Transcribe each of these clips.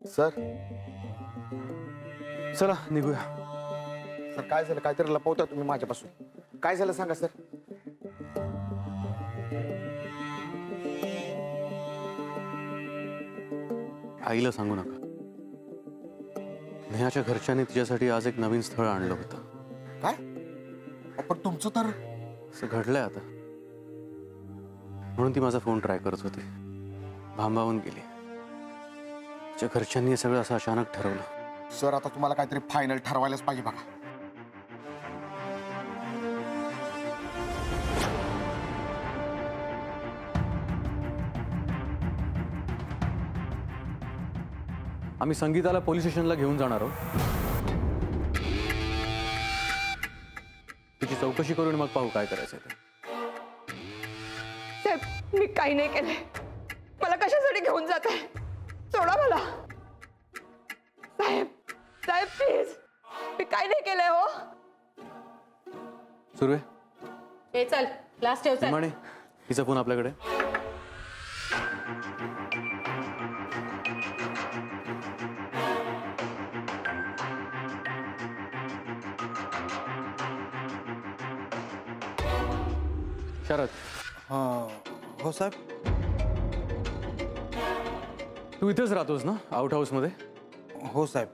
Sir चला निघूया. Sir काय झालं? काहीतरी लपवता तुम्ही माझ्यापासून. काय झालं सांगा सर. आईला सांगू नका. नेहाच्या घरच्यांनी तिच्यासाठी आज एक नवीन स्थळ आणलं होतं. काय? पण तुमचं तर असं घडलंय आता. म्हणून ती माझा फोन ट्राय करत होती. भांबावून गेली. तिच्या घरच्यांनी हे सगळं असं अचानक ठरवलं. सर आता तुम्हाला काहीतरी फायनल ठरवायलाच पाहिजे बघा. आम्ही संगीताला पोलीस स्टेशनला घेऊन जाणार आहोत. तिची चौकशी करून मग पाहू काय करायचं ते. साहेब मी काही नाही केलंय. मला कशासाठी घेऊन जात आहे? सोडा मला. साहेब साहेब प्लीज, मी काही नाही केलंय. हो सुरवे हे चल क्लास ठेव. म्हणे तिचा फोन आपल्याकडे. शरद. हो साहेब. तू इथेच राहतोस ना आउट हाऊस मध्ये? हो साहेब.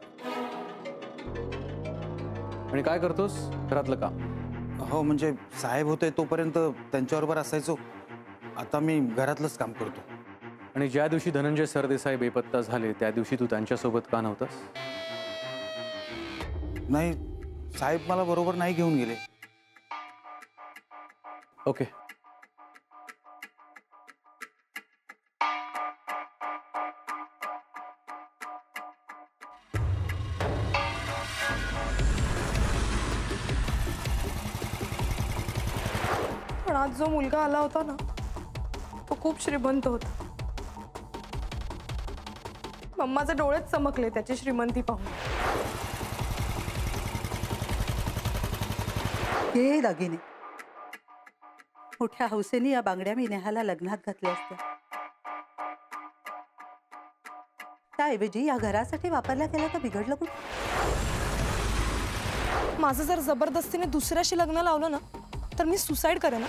आणि काय करतोस घरातलं काम? हो म्हणजे साहेब होते तोपर्यंत त्यांच्याबरोबर असायचो. आता मी घरातलंच काम करतो. आणि ज्या दिवशी धनंजय सरदेसाई बेपत्ता झाले त्या दिवशी तू त्यांच्यासोबत का नव्हतास? नाही साहेब मला बरोबर नाही घेऊन गेले. ओके. पण आज जो मुलगा आला होता ना तो खूप श्रीमंत होता. मम्माचे डोळेच चमकले त्याची श्रीमंती पाहून. हे दागिने मोठ्या हौसेने या बांगड्या मी नेहाला लग्नात घातल्या असत्या. त्याऐवजी या घरासाठी वापरल्या गेल्या तर बिघडलं कुठं? माझं जर जबरदस्तीने दुसऱ्याशी लग्न लावलं ना तर मी सुसाईड करेन.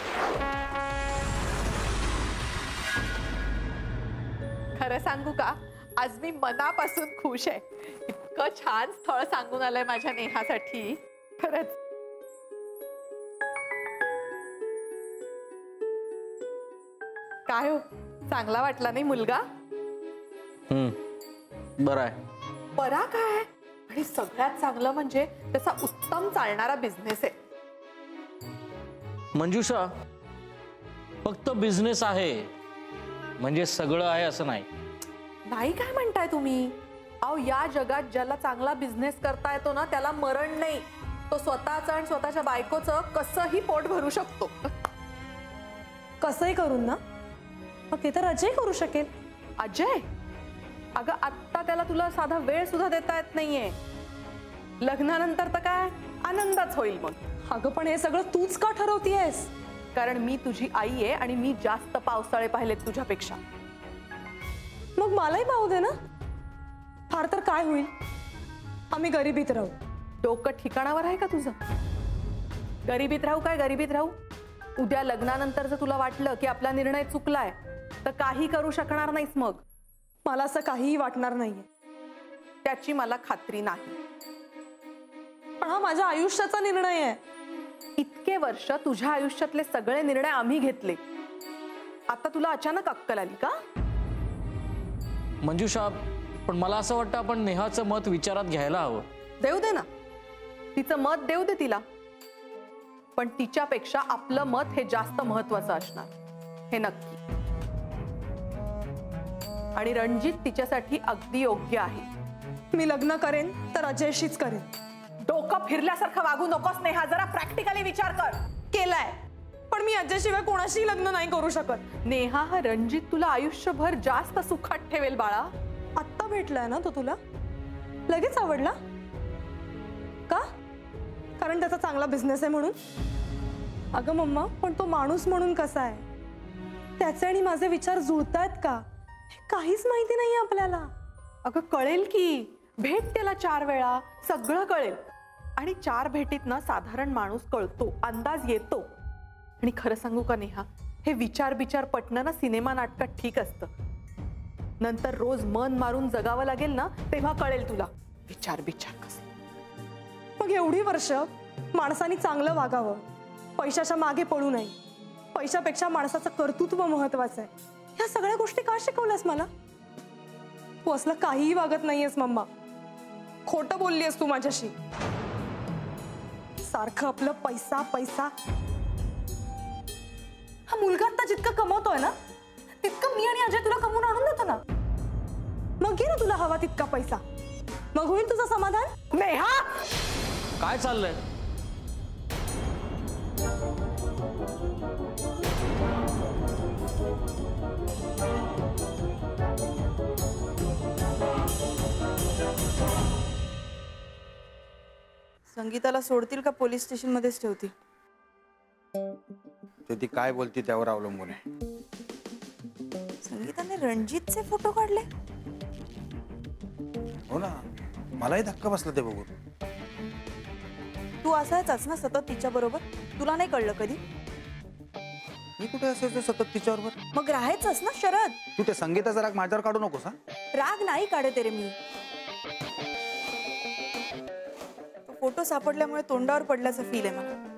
खरं सांगू का, आज मी मनापासून खुश आहे. इतकं छान स्थळ सांगून आलंय माझ्या नेहासाठी. खरंच. काय हो, चांगला वाटला नाही मुलगा? बरं आहे. बरा काय, आणि सगळ्यात चांगलं म्हणजे त्याचा उत्तम चालणारा बिझनेस आहे. मंजुषा, फक्त बिझनेस आहे म्हणजे सगळं आहे असं नाही. नाही काय म्हणताय तुम्ही? अहो या जगात ज्याला चांगला बिझनेस करता येतो ना त्याला मरण नाही. तो स्वतःचं आणि स्वतःच्या बायकोचं कसंही पोट भरू शकतो. कसंही करून ना? मग ते तर अजय करू शकेल. अजय? अगं आत्ता त्याला तुला साधा वेळ सुद्धा देता येत नाहीये. लग्नानंतर तर काय आनंदच होईल मग. अगं पण हे सगळं तूच का ठरवतीयस? कारण मी तुझी आई आहे आणि मी जास्त पावसाळे पाहिलेत तुझ्यापेक्षा. मग मलाही पाहू दे ना. फार तर काय होईल, आम्ही गरिबीत राहू. डोकं ठिकाणावर आहे का तुझं? गरिबीत राहू काय गरिबीत राहू? उद्या लग्नानंतर जर तुला वाटलं की आपला निर्णय चुकलाय तर काही करू शकणार नाहीस. मग मला असं काहीही वाटणार नाहीये. त्याची मला खात्री नाही. पण हा माझ्या आयुष्याचा निर्णय आहे. इतके वर्ष तुझ्या आयुष्यातले सगळे निर्णय आम्ही घेतले. आता तुला अचानक अक्कल आली का? मंजुषा, पण मला असं वाटतं आपण नेहाचं मत विचारात घ्यायला हवं. देऊ दे ना, तिचं मत देऊ दे तिला. पण तिच्यापेक्षा आपलं मत हे जास्त महत्वाचं असणार, हे नक्की. आणि रणजित तिच्यासाठी अगदी योग्य आहे. मी लग्न करेन तर अजयशीच करेन. डोकं फिरल्यासारखं वागू नकोस नेहा. जरा प्रॅक्टिकली विचार कर. केलाय, पण मी अजयशिवाय कोणाशी लग्न नाही करू शकत. नेहा, हा रणजित तुला आयुष्यभर जास्त सुखात ठेवेल बाळा. आत्ता भेटलाय ना तो तुला, लगेच आवडला का? कारण त्याचा चांगला बिझनेस आहे म्हणून? अगं मम्मा, पण तो माणूस म्हणून कसा आहे? त्याचे आणि माझे विचार जुळतायत का काहीच माहिती नाही आपल्याला. अगं कळेल की, भेट त्याला 4 वेळा, सगळं कळेल. आणि 4 भेटीत ना साधारण माणूस कळतो, अंदाज येतो. आणि खरं सांगू का नेहा, हे विचार पटणं ना सिनेमा नाटकात ठीक असतं. नंतर रोज मन मारून जगावं लागेल ना, तेव्हा कळेल तुला विचार कसं. मग एवढी वर्ष माणसाने चांगलं वागावं, पैशाच्या मागे पडू नये, पैशापेक्षा माणसाचं कर्तृत्व महत्वाचं आहे, ह्या सगळ्या गोष्टी का शिकवल्यास मला? तू असलं काहीही वागत नाहीयेस मम्मा. खोटं बोललीस तू माझ्याशी. सारखं आपलं पैसा पैसा. हा मुलगा आता जितकं कमवतोय ना, तितकं मी आणि अजय तुला कमवून आणून देतो ना. मग घे ना तुला हवा तितका पैसा, मग होईल तुझं समाधान. नेहा, काय चाललंय? संगीताला सोडतील का पोलीस स्टेशन मध्येच ठेवतील? ते ती काय बोलते त्यावर अवलंबून आहे. संगीताने रणजितचे फोटो काढले? हो ना, मलाही धक्का बसला ते बघून. तू असायचाच ना सतत तिच्या बरोबर, तुला नाही कळलं कधी? मी कुठे असायचो सतत तिच्याबरोबर? मग राहायचंच ना शरद. तू ते संगीताचा राग माझ्यावर काढू नकोस. हा, राग नाही काढत रे मी. तो फोटो सापडल्यामुळे तोंडावर पडल्याचा फील आहे मला.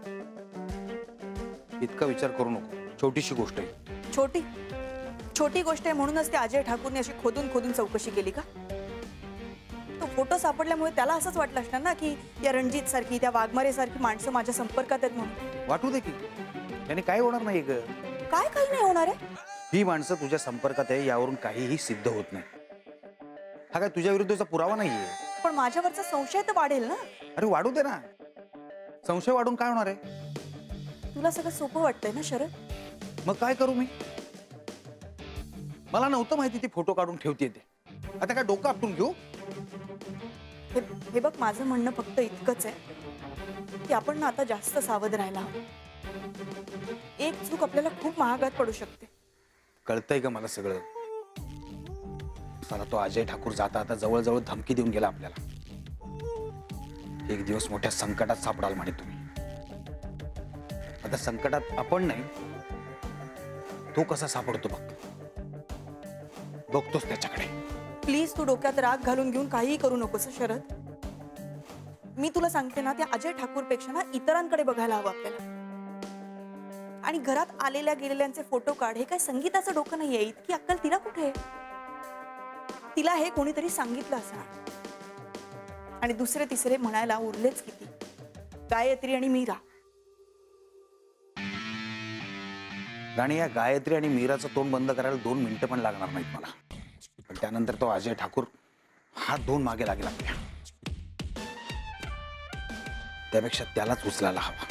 इतका विचार करू नको, छोटीशी गोष्ट आहे. छोटी गोष्ट आहे म्हणूनच ते अजय ठाकूरने अशी खोदून चौकशी केली का? तो फोटो सापडल्यामुळे त्याला असंच वाटलं असणार ना की या रणजित सारखी, त्या वाघमारे सारखी माणसं माझ्या संपर्कात आहेत म्हणून. वाटू दे की, त्याने काय होणार नाही ग. काय काही नाही होणार आहे. ही माणसं तुझ्या संपर्कात आहे यावरून काहीही सिद्ध होत नाही. हा काय तुझ्या विरुद्धचा पुरावा नाहीये. पण माझ्यावरचा संशय तर वाढेल ना. अरे वाढू दे ना, संशय वाढून काय होणार आहे? तुला सगळं सोपं वाटतंय ना शरद. मग काय करू मी? मला नव्हतं माहिती ती फोटो काढून ठेवते ते. आता काय डोकं आपटून घेऊ? हे बघ, माझं म्हणणं फक्त इतकंच आहे की आपण ना आता जास्त सावध राहायला हवं. एक चूक आपल्याला खूप महागात पडू शकते. कळतंय का मला सगळं? मला तो अजय ठाकूर जाता आता जवळजवळ धमकी देऊन गेला आपल्याला. एक दिवस मोठ्या संकटात सापडाल म्हणे तुम्ही. आता संकटात आपण नाही, तो कसा सापडतो बघतोस त्याच्याकडे. प्लीज तू डोक्यात राग घालून घेऊन काहीही करू नकोस शरद. मी तुला सांगते ना, त्या अजय ठाकूर पेक्षा ना इतरांकडे बघायला हवं आपल्याला. आणि घरात आलेल्या गेलेल्यांचे फोटो काढ, हे काय संगीताचं डोकं नाहीये. इतकी अक्कल तिला कुठे? तिला हे कोणीतरी सांगितलं असणार. आणि दुसरे तिसरे म्हणायला उरलेच किती, गायत्री आणि मीरा. आणि या गायत्री आणि मीराचं तोंड बंद करायला 2 मिनिटं पण लागणार नाहीत मला. पण त्यानंतर तो अजय ठाकूर हात धुवून मागे लागेल आपल्या. त्यापेक्षा त्यालाच उचलायला हवा,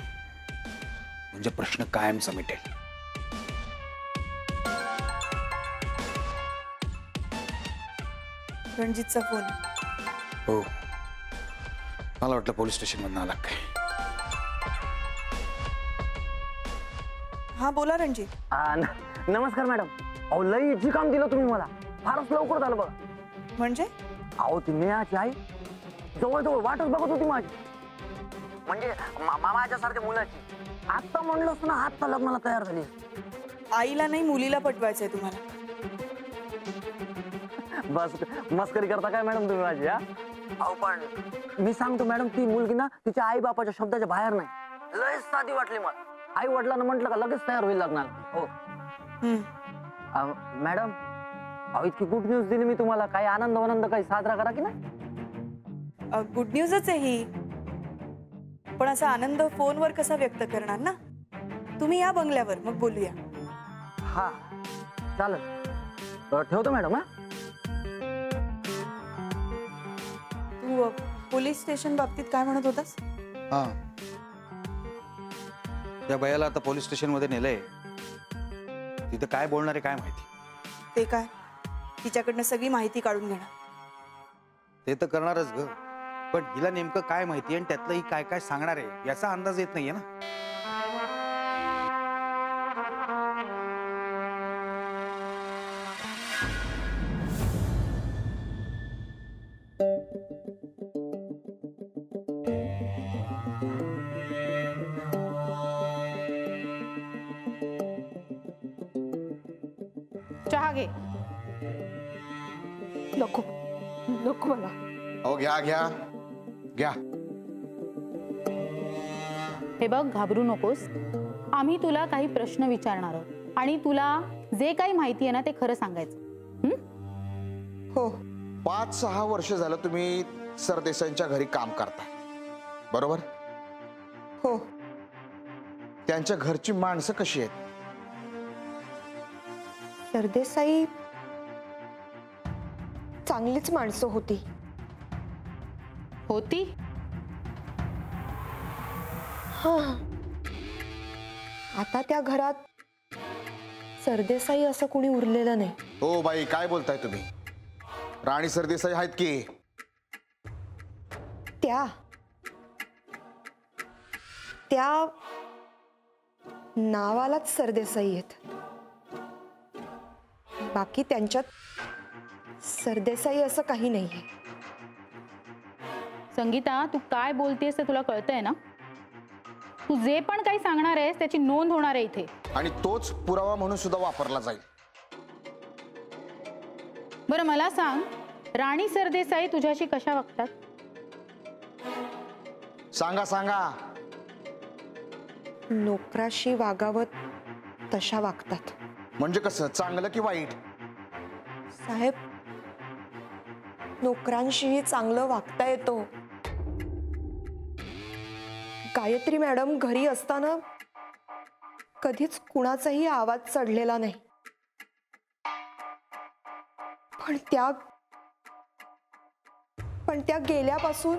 म्हणजे प्रश्न कायमचा मिटेल. रणजितचा फोन. हो, मला वाटलं पोलीस स्टेशन मधून आला काय. हा बोला रणजित. नमस्कार मॅडम. अहो लई इझी काम दिलं तुम्ही मला, फारच लवकर झालं बघा. म्हणजे? अहो ती नेहाची आई जवळजवळ वाटच बघत होती माझी, म्हणजे माझ्यासारख्या मुलाची. आता म्हणलं असतं ना, आता लग्नाला तयार झाली. आईला नाही, मुलीला पटवायचंय तुम्हाला. बस मस्करी करता काय मॅडम तुम्ही माझी? अहो पण मी सांगतो मॅडम, ती मुलगी ना तिच्या आई बापाच्या शब्दाच्या बाहेर नाही. लय साधी वाटली मला. आई वडिलांना म्हटलं का लगेच तयार होईल लग्नाला. हो मॅडम, अहो इतकी गुड न्यूज दिली मी तुम्हाला. काही आनंद काही साजरा करा की नाही? गुड न्यूजच आहे ही, पण असा आनंद फोनवर कसा व्यक्त करणार ना. तुम्ही या बंगल्यावर, मग बोलूया. हा चालेल, ठेवतो मॅडम. हा तू पोलीस स्टेशन बाबतीत काय म्हणत होतास? हा, त्या बयाला आता पोलीस स्टेशन मध्ये नेलंय. तिथे काय बोलणार आहे काय माहिती. ते काय, तिच्याकडनं सगळी माहिती काढून घेणार. ते तर करणारच ग, पण हिला नेमकं काय माहिती आणि त्यातलं ही काय काय सांगणार आहे याचा अंदाज येत नाहीये ना. चहा घे. नको नको मला. अहो घ्या घ्या घ्या. हे बघ, घाबरू नकोस. आम्ही तुला काही प्रश्न विचारणार आहोत आणि तुला जे काही माहिती आहे ना ते खरं सांगायचं. हो. 5-6 वर्ष झालं तुम्ही सरदेसाईंच्या घरी काम करताय, बरोबर? हो. त्यांच्या घरची माणसं कशी आहेत? सरदेसाई चांगलीच माणसं होती. होती? हा. आता त्या घरात सरदेसाई असं कुणी उरलेलं नाही. हो बाई, काय बोलताय तुम्ही? राणी सरदेसाई आहेत की. त्या नावालाच सरदेसाई आहेत. बाकी त्यांच्यात सरदेसाई असं काही नाहीये. संगीता, तू काय बोलतेस ते तुला कळतंय ना? तू जे पण काही सांगणार आहेस त्याची नोंद होणार आहे इथे. आणि तोच पुरावा म्हणून सुद्धा वापरला जाईल. बरं मला सांग, राणी सरदेसाई तुझ्याशी कशा वागतात? सांगा सांगा. नोकराशी वागावत तशा वागतात. म्हणजे कसं, चांगलं की वाईट? साहेब, नोकरांशीही चांगलं वागता येतो. गायत्री मॅडम घरी असताना कधीच कुणाचाही आवाज चढलेला नाही. पण त्या गेल्यापासून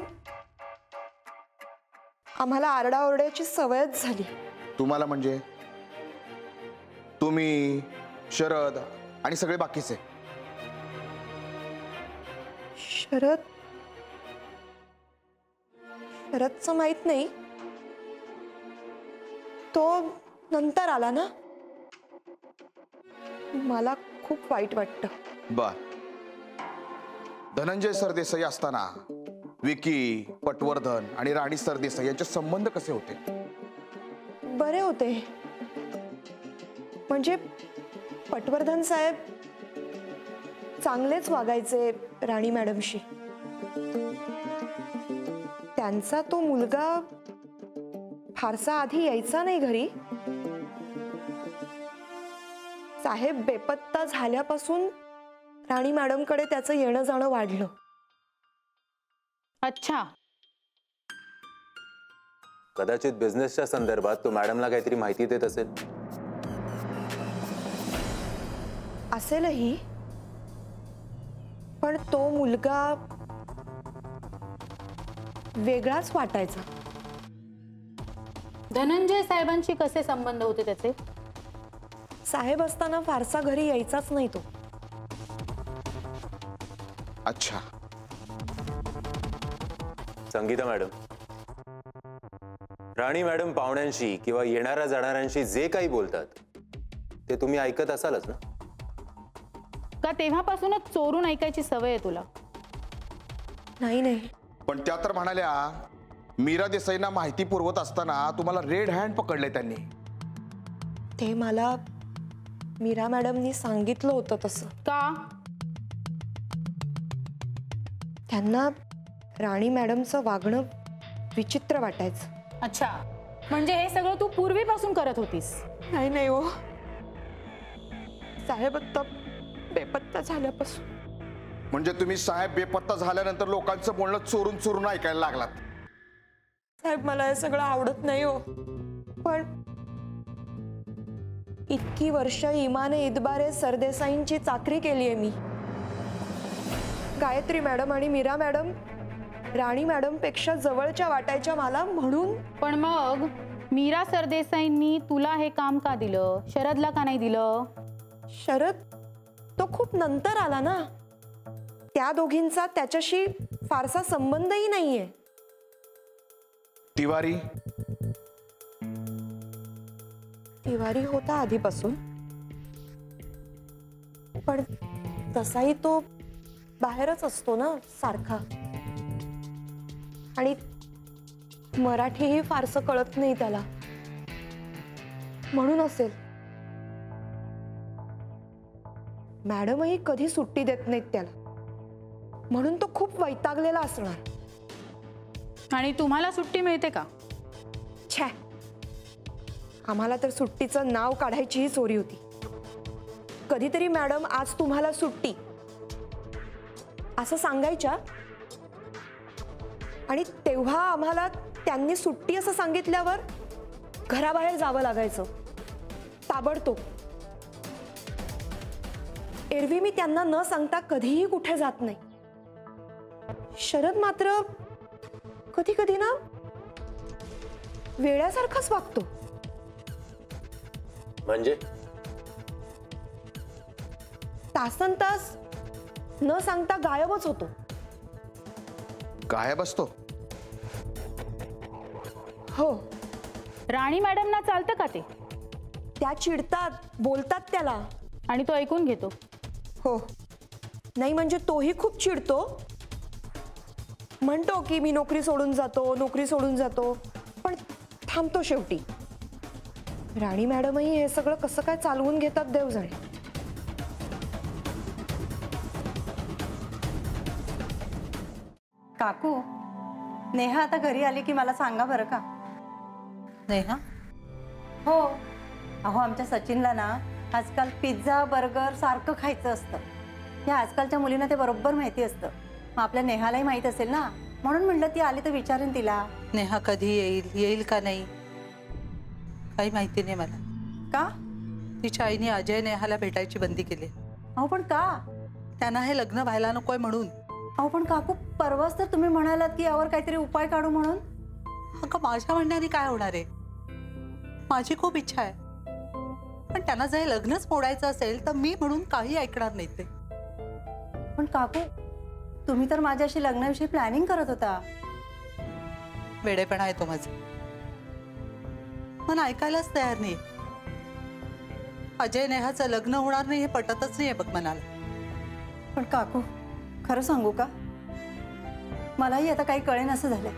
आम्हाला आरडाओरड्याची सवयच झाली. तुम्हाला म्हणजे? तुम्ही, शरद आणि सगळे बाकीचे? शरदचं माहित नाही, तो नंतर आला ना. मला खूप वाईट वाटतं. बर. धनंजय सरदेसाई असताना विकी, पटवर्धन आणि राणी सरदेसाई यांचे संबंध कसे होते? बरे होते. म्हणजे पटवर्धन साहेब चांगलेच वागायचे राणी मॅडमशी. त्यांचा तो मुलगा फारसा आधी यायचा नाही घरी. साहेब बेपत्ता झाल्यापासून राणी मॅडमकडे त्याचं येणं जाणं वाढलं. अच्छा. कदाचित बिझनेसच्या संदर्भात तो मॅडमला काहीतरी माहिती देत असेल. असेलही, पण तो मुलगा वेगळाच वाटायचा. धनंजय साहेबांशी कसे संबंध होते त्याचे? साहेब असताना फारसा घरी यायचाच नाही तो. अच्छा. संगीता मॅडम, राणी मॅडम पाहुण्यांशी किंवा येणाऱ्या जाणाऱ्यांशी जे काही बोलतात ते तुम्ही ऐकत असालच ना? का तेव्हापासूनच चोरून ऐकायची सवय आहे तुला? नाही. पण त्या तर म्हणाल्या मीरा देसाईंना माहिती पुरवत असताना तुम्हाला रेड हँड पकडले त्यांनी. ते मला मीरा मॅडमनी सांगितलं होतं तसं. का? त्यांना राणी मॅडमचं वागणं विचित्र वाटायचं. अच्छा, म्हणजे हे सगळं तू पूर्वीपासून करत होतीस? नाही हो, साहेब आता बेपत्ता झाल्यापासून. म्हणजे तुम्ही साहेब बेपत्ता झाल्यानंतर लोकांचं बोलणं चोरून चोरून ऐकायला लागलात? साहेब, मला हे सगळं आवडत नाही हो. पण इतकी वर्ष इमाने इतबारे सरदेसाईंची चाकरी केली आहे मी. गायत्री मॅडम आणि मीरा मॅडम राणी मॅडम पेक्षा जवळच्या वाटायच्या मला, म्हणून. पण मग मीरा सरदेसाईंनी तुला हे काम का दिलं? शरदला का नाही दिलं? शरद तो खूप नंतर आला ना. त्या दोघींचा त्याच्याशी फारसा संबंधही नाहीये. तिवारी? तिवारी होता आधीपासून, पण तसाही तो बाहेरच असतो ना सारखा. आणि मराठीही फारसं कळत नाही त्याला, म्हणून असेल. मॅडमही कधी सुट्टी देत नाहीत त्याला, म्हणून तो खूप वैतागलेला असणार. आणि तुम्हाला सुट्टी मिळते का? छे, आम्हाला तर सुट्टीचं नाव काढायचीही चोरी होती. कधीतरी मॅडम आज तुम्हाला सुट्टी असं सांगायच्या आणि तेव्हा आम्हाला त्यांनी सुट्टी असं सांगितल्यावर घराबाहेर जावं लागायचं ताबडतोब. एरवी मी त्यांना न सांगता कधीही कुठे जात नाही. शरद मात्र कधी कधी ना वेड्यासारखाच वागतो. म्हणजे तासन तास न सांगता गायबच होतो. गायब असतो? हो. राणी मॅडमना चालतं का ते? त्या चिडतात, बोलतात त्याला. आणि तो ऐकून घेतो? हो. नाही म्हणजे तोही खूप चिडतो. म्हणतो की मी नोकरी सोडून जातो, पण थांबतो शेवटी. राणी मॅडमही हे सगळं कसं काय चालवून घेतात देव जाणे. काकू, नेहा आता घरी आली की मला सांगा बरं का. नेहा? हो. अहो आमच्या सचिनला ना आजकाल पिझ्झा बर्गर सारखं खायचं असतं. या आजकालच्या मुलींना ते बरोबर माहिती असतं. मग आपल्या नेहालाही माहित असेल ना, म्हणून म्हटलं ती आली तर विचारेन तिला. नेहा कधी येईल का नाही काही माहिती नाही मला. का? तिच्या आईने अजय नेहाला भेटायची बंदी केली. अहो पण का? त्यांना हे लग्न व्हायला नकोय म्हणून. अहो पण काकू, परवाच तर तुम्ही म्हणालात की यावर काहीतरी उपाय काढू म्हणून. अगं माझ्या म्हणण्याने काय होणार आहे? माझी खूप इच्छा आहे, पण त्यांना जर लग्नच मोडायचं असेल तर मी म्हणून काही ऐकणार नाही ते. पण काकू, तुम्ही तर माझ्याशी लग्नाविषयी प्लॅनिंग करत होता. वेडेपणा आहे तो माझा. मन ऐकायलाच तयार नाही. अजय नेहाचं लग्न होणार नाही हे पटतच नाहीये बघ मनाला. पण काकू, खरं सांगू का, मलाही आता काही कळेन असं झालंय.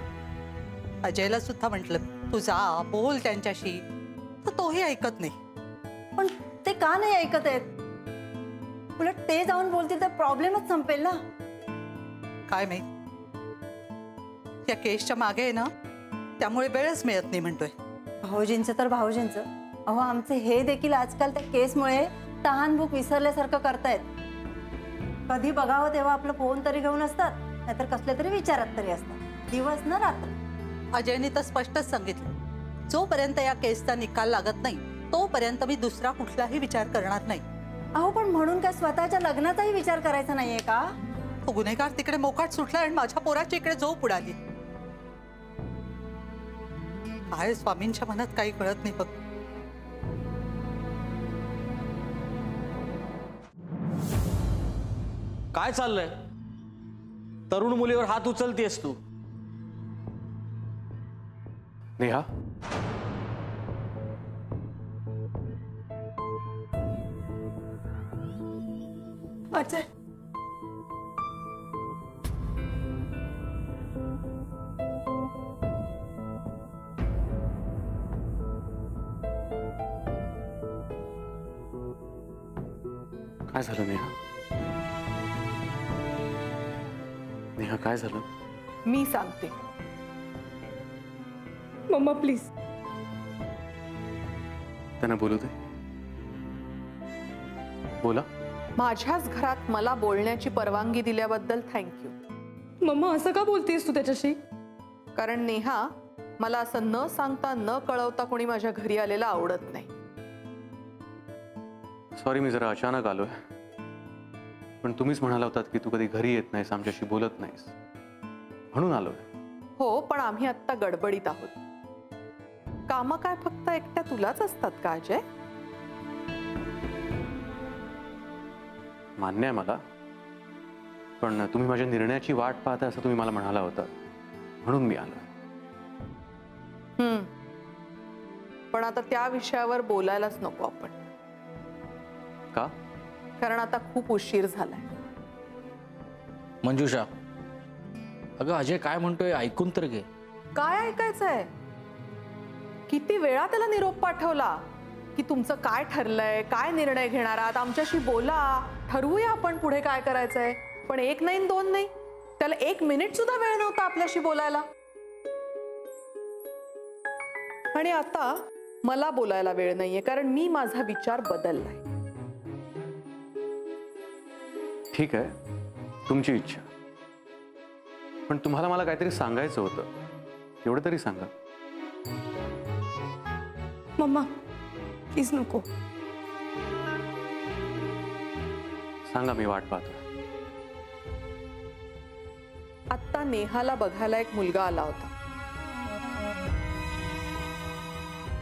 अजयला सुद्धा म्हटलं तू जा बोल त्यांच्याशी, तर तोही ऐकत नाही. पण ते का नाही ऐकत आहेत? उलट ते जाऊन बोलतील तर प्रॉब्लेमच संपेल ना. काय माहित, या केसच्या मागे आहे ना, त्यामुळे वेळच मिळत नाही म्हणतोय. भाऊजींचं तर भाऊजींचं. अहो आमचे हे देखील आजकाल त्या केसमुळे तहानभूक विसरल्यासारखं करतायत. कधी बघावं तेव्हा आपलं फोन तरी घेऊन असतात, नाहीतर कसले तरी विचारात तरी असतात, दिवस न रात्र. अजयने तर स्पष्टच सांगितलं, जोपर्यंत या केसचा निकाल लागत नाही तोपर्यंत मी दुसरा कुठलाही विचार करणार नाही. अहो पण म्हणून काय स्वतःच्या लग्नाचाही विचार करायचा नाहीये का? तो गुन्हेगार तिकडे मोकाट सुटला आणि माझ्या पोराची इकडे झोप उडाली. काय स्वामींच्या मनात काही कळत नाही बघ. काय चाललंय? तरुण मुलीवर हात उचलतेस तू? नेहा, अजय, काय झालं नेहा? नेहा काय झालं? मी सांगते. Mamma please. त्यांना बोलू दे. बोला. माझ्याच घरात मला बोलण्याची परवानगी दिल्याबद्दल थँक्यू. मम्मा असं का बोलतेस तू त्याच्याशी? कारण नेहा, मला असं न सांगता न कळवता कोणी माझ्या घरी आलेलं आवडत नाही. सॉरी, मी जरा अचानक आलोय. पण तुम्हीच म्हणाला होतात की तू कधी घरी येत नाहीस, आमच्याशी बोलत नाहीस, म्हणून आलोय. हो, पण आम्ही आत्ता गडबडीत आहोत. कामं काय फक्त एकट्या तुलाच असतात का अजय? मान्य आहे मला, पण तुम्ही माझ्या निर्णयाची वाट पाहता असं तुम्ही मला म्हणाला होता, म्हणून मी आलोय. पण आता त्या विषयावर बोलायलाच नको आपण. का? कारण आता खूप उशीर झालाय. मंजुषा, अगं अजय काय म्हणतोय ऐकून तर घे. काय ऐकायचंय? किती वेळा त्याला निरोप पाठवला की तुमचं काय ठरलंय, काय निर्णय घेणार आहात, आमच्याशी बोला, ठरवूया आपण पुढे काय करायचंय. पण 1 नाही 2 नाही, त्याला 1 मिनिट सुद्धा वेळ नव्हता आपल्याशी बोलायला. आणि आता मला बोलायला वेळ नाहीये, कारण मी माझा विचार बदललाय. ठीक आहे, तुमची इच्छा. पण तुम्हाला मला काहीतरी सांगायचं होतं, एवढं तरी सांगा. मम्मा प्लीज नको. सांगा, मी वाट पाहतो. आत्ता नेहाला बघायला एक मुलगा आला होता.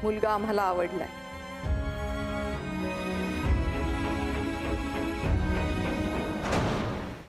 मुलगा आम्हाला आवडलाय.